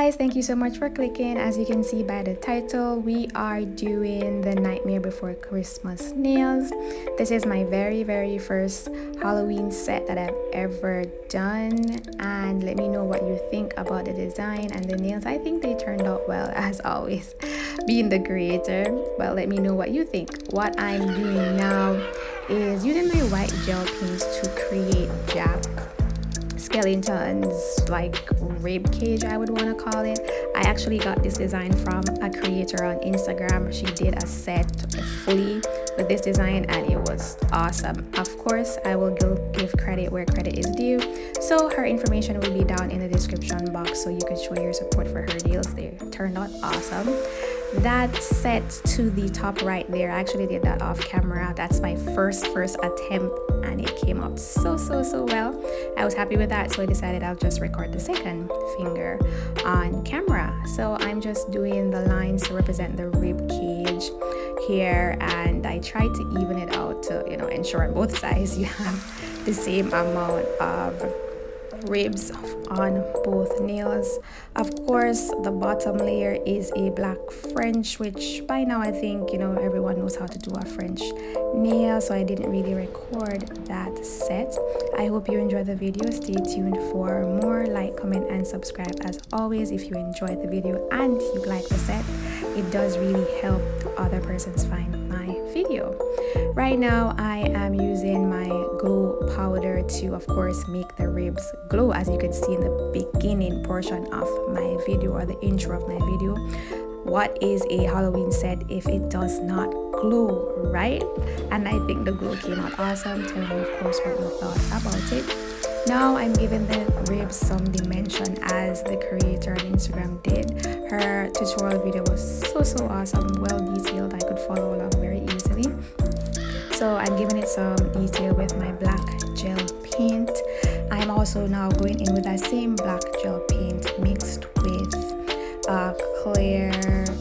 guys, thank you so much for clicking. As you can see by the title, we are doing the Nightmare Before Christmas nails. This is my very first Halloween set that I've ever done, and let me know what you think about the design and the nails. I think they turned out well, as always, being the creator. Well, let me know what you think. What I'm doing now is using my white gel paints to create Jack Skellington's like rib cage, I would want to call it. I actually got this design from a creator on Instagram. She did a set fully with this design and it was awesome. Of course, I will give credit where credit is due, so her information will be down in the description box so you can show your support for her deals. They turned out awesome. That set to the top right there, I actually did that off camera. That's my first attempt and it came out so well. I was happy with that, so I decided I'll just record the second finger on camera. So I'm just doing the lines to represent the rib cage here, and I tried to even it out to ensure on both sides you have the same amount of ribs on both nails. Of course, the bottom layer is a black French, which by now I think everyone knows how to do a French nail, so I didn't really record that set. I hope you enjoyed the video. Stay tuned for more. Like, comment and subscribe as always if you enjoyed the video and you like the set. It does really help other persons find my video. Right now I am using my glow powder to of course make the ribs glow, as you can see in the beginning portion of my video or the intro of my video. What is a Halloween set if it does not glow, right? And I think the glow came out awesome. Tell me of course what you thought about it. Now I'm giving the ribs some dimension as the creator on Instagram did. Her tutorial video was so awesome, well detailed. I could follow along very easily. So I'm giving it some detail with my black gel paint. I'm also now going in with that same black gel paint mixed with clear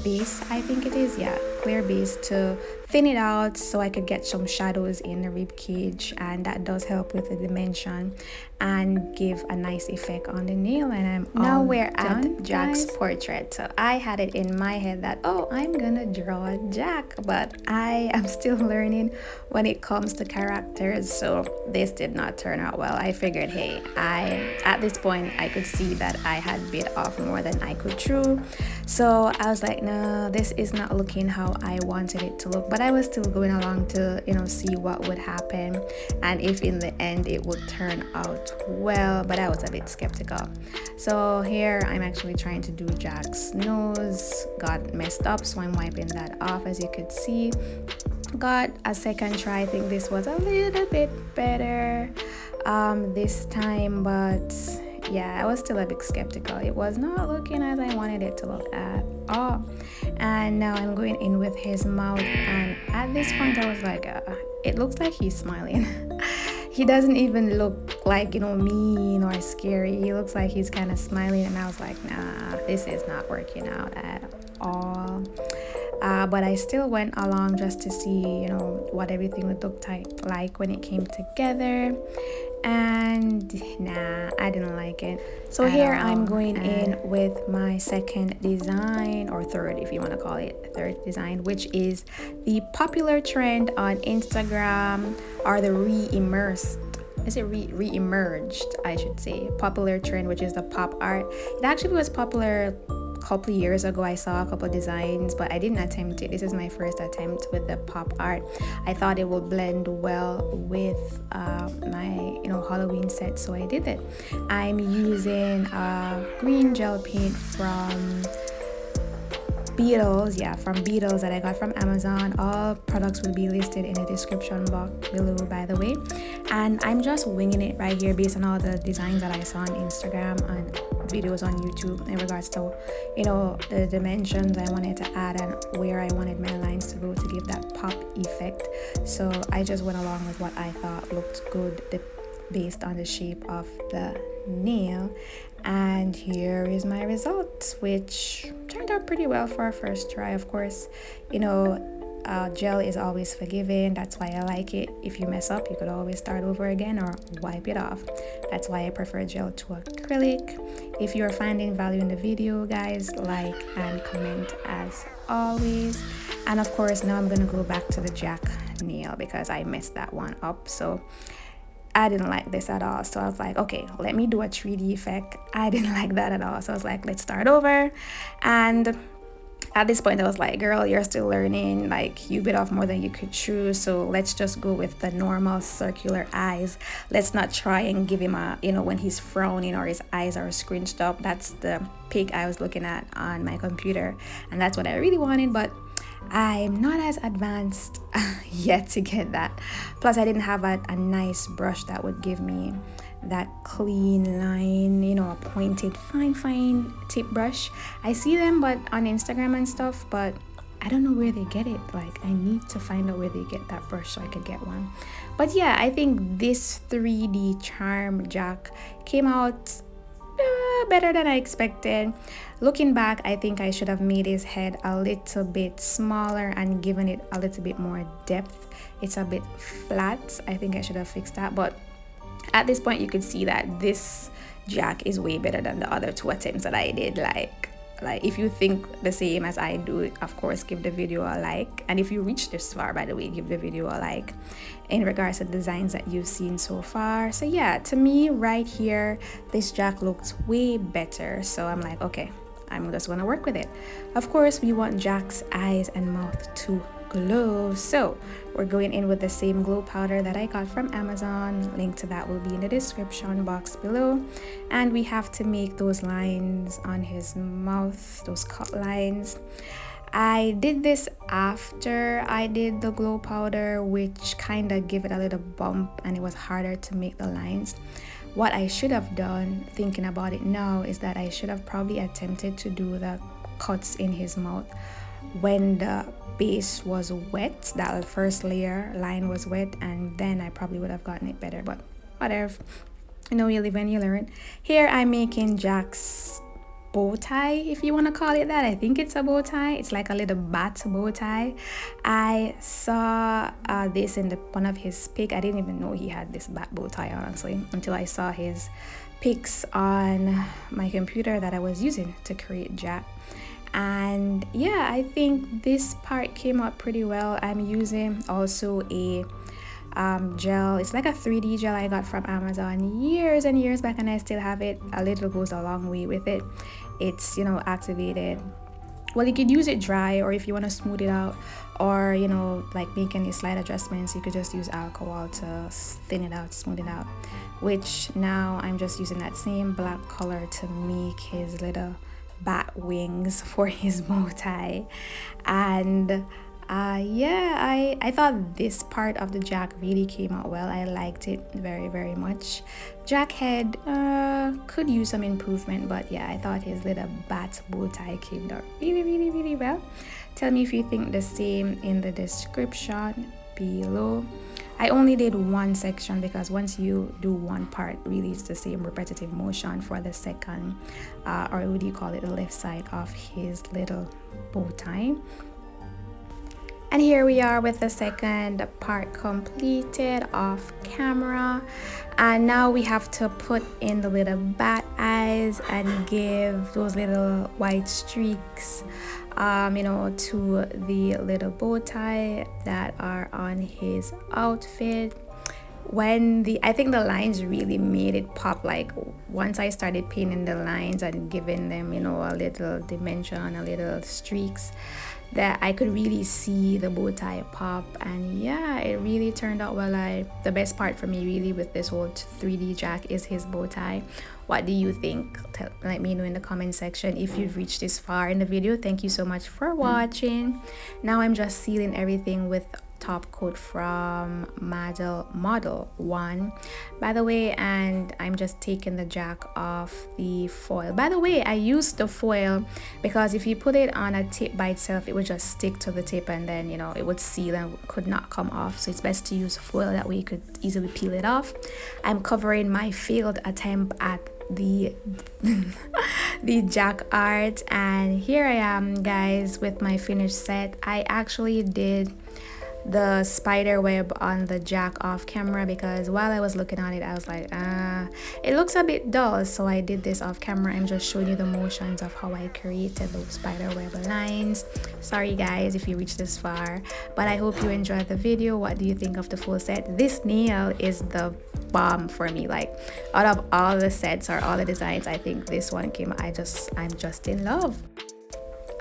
base, I think it is, yeah, clear base, to thin it out so I could get some shadows in the rib cage, and that does help with the dimension and give a nice effect on the nail. And now we're at Jack's portrait. So I had it in my head that I'm gonna draw Jack, but I am still learning when it comes to characters, so this did not turn out well. I figured, hey, at this point I could see that I had bit off more than I could chew, so I was like, no, this is not looking how I wanted it to look. But I was still going along to see what would happen and if in the end it would turn out well, but I was a bit skeptical. So here I'm actually trying to do Jack's nose. Got messed up, so I'm wiping that off. As you could see, got a second try. I think this was a little bit better this time, but yeah, I was still a bit skeptical. It was not looking as I wanted it to look at all. And now I'm going in with his mouth, and at this point I was like, it looks like he's smiling. He doesn't even look like mean or scary. He looks like he's kind of smiling, and I was like, nah, this is not working out at all. But I still went along just to see what everything would look like when it came together, and nah, I didn't like it. So here I'm going in with my second design, or third if you want to call it third design, which is the popular trend on Instagram, or the re-emerged, I should say, popular trend, which is the pop art. It actually was popular couple years ago. I saw a couple designs, but I didn't attempt it. This is my first attempt with the pop art. I thought it would blend well with my Halloween set, so I did it. I'm using green gel paint from Beetles, that I got from Amazon. All products will be listed in the description box below, by the way. And I'm just winging it right here based on all the designs that I saw on Instagram and videos on YouTube in regards to the dimensions I wanted to add and where I wanted my lines to go to give that pop effect. So I just went along with what I thought looked good based on the shape of the nail, and here is my result, which turned out pretty well for our first try. Of course, gel is always forgiving. That's why I like it. If you mess up, you could always start over again or wipe it off. That's why I prefer gel to acrylic. If you're finding value in the video, guys, like and comment as always. And of course, now I'm gonna go back to the jack nail because I messed that one up. So I didn't like this at all. So I was like, okay, let me do a 3D effect. I didn't like that at all. So I was like, let's start over. And at this point I was like, girl, you're still learning, like you bit off more than you could chew, so let's just go with the normal circular eyes. Let's not try and give him a, when he's frowning or his eyes are scrunched up. That's the pic I was looking at on my computer, and that's what I really wanted, but I'm not as advanced yet to get that. Plus I didn't have a nice brush that would give me that clean line, a pointed fine tip brush. I see them but on Instagram and stuff, but I don't know where they get it. Like, I need to find out where they get that brush so I could get one. But yeah, I think this 3D charm jack came out better than I expected. Looking back, I think I should have made his head a little bit smaller and given it a little bit more depth. It's a bit flat. I think I should have fixed that, but at this point you could see that this jack is way better than the other 2 attempts that I did. Like if you think the same as I do, of course give the video a like, and if you reach this far, by the way, give the video a like in regards to the designs that you've seen so far. So yeah, to me right here, this jack looks way better, so I'm like, okay, I'm just gonna work with it. Of course, we want Jack's eyes and mouth to glow, so we're going in with the same glow powder that I got from Amazon. Link to that will be in the description box below. And we have to make those lines on his mouth, those cut lines. I did this after I did the glow powder, which kind of gave it a little bump and it was harder to make the lines. What I should have done, thinking about it now, is that I should have probably attempted to do the cuts in his mouth when the base was wet, that first layer line was wet, and then I probably would have gotten it better, but whatever, you live and you learn. Here I'm making Jack's bow tie, if you want to call it that. I think it's a bow tie. It's like a little bat bow tie. I saw this in one of his pics. I didn't even know he had this bat bow tie, honestly, until I saw his pics on my computer that I was using to create Jack. And yeah, I think this part came out pretty well. I'm using also a gel. It's like a 3D gel I got from Amazon years and years back, and I still have it. A little goes a long way with it. It's activated. Well, you could use it dry, or if you want to smooth it out, or like make any slight adjustments, you could just use alcohol to thin it out, smooth it out. Which now I'm just using that same black color to make his little bat wings for his bow tie. And yeah, I thought this part of the jack really came out well. I liked it very much. Jack head could use some improvement, but yeah, I thought his little bat bow tie came out really well. Tell me if you think the same in the description below. I only did one section because once you do one part, really it's the same repetitive motion for the second, or what do you call it, the left side of his little bow tie. And here we are with the second part completed off camera. And now we have to put in the little bat eyes and give those little white streaks to the little bow tie that are on his outfit. I think the lines really made it pop. Like once I started painting the lines and giving them a little dimension, a little streaks, that I could really see the bow tie pop. And yeah, it really turned out well. The best part for me really with this whole 3D jack is his bow tie. What do you think? Let me know in the comment section. If you've reached this far in the video, thank you so much for watching. Now I'm just sealing everything with top coat from Model 1, by the way, and I'm just taking the jack off the foil. By the way, I used the foil because if you put it on a tip by itself, it would just stick to the tip and then it would seal and could not come off. So it's best to use foil, that way you could easily peel it off. I'm covering my failed attempt at the the jack art, and here I am, guys, with my finished set. I actually did the spider web on the jack off camera, because while I was looking at it I was like, it looks a bit dull, so I did this off camera. I'm just showing you the motions of how I created those spider web lines. Sorry guys if you reached this far, but I hope you enjoyed the video. What do you think of the full set? This nail is the bomb for me. Like, out of all the sets or all the designs, I think this one came, I'm just in love.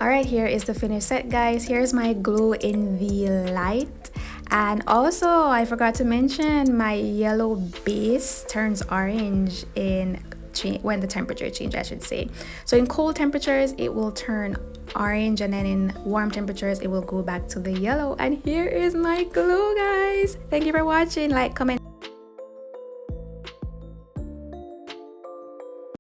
Alright, here is the finished set, guys. Here's my glow in the light, and also I forgot to mention my yellow base turns orange when the temperature changes, I should say. So in cold temperatures it will turn orange, and then in warm temperatures it will go back to the yellow. And here is my glow, guys. Thank you for watching. Like, comment.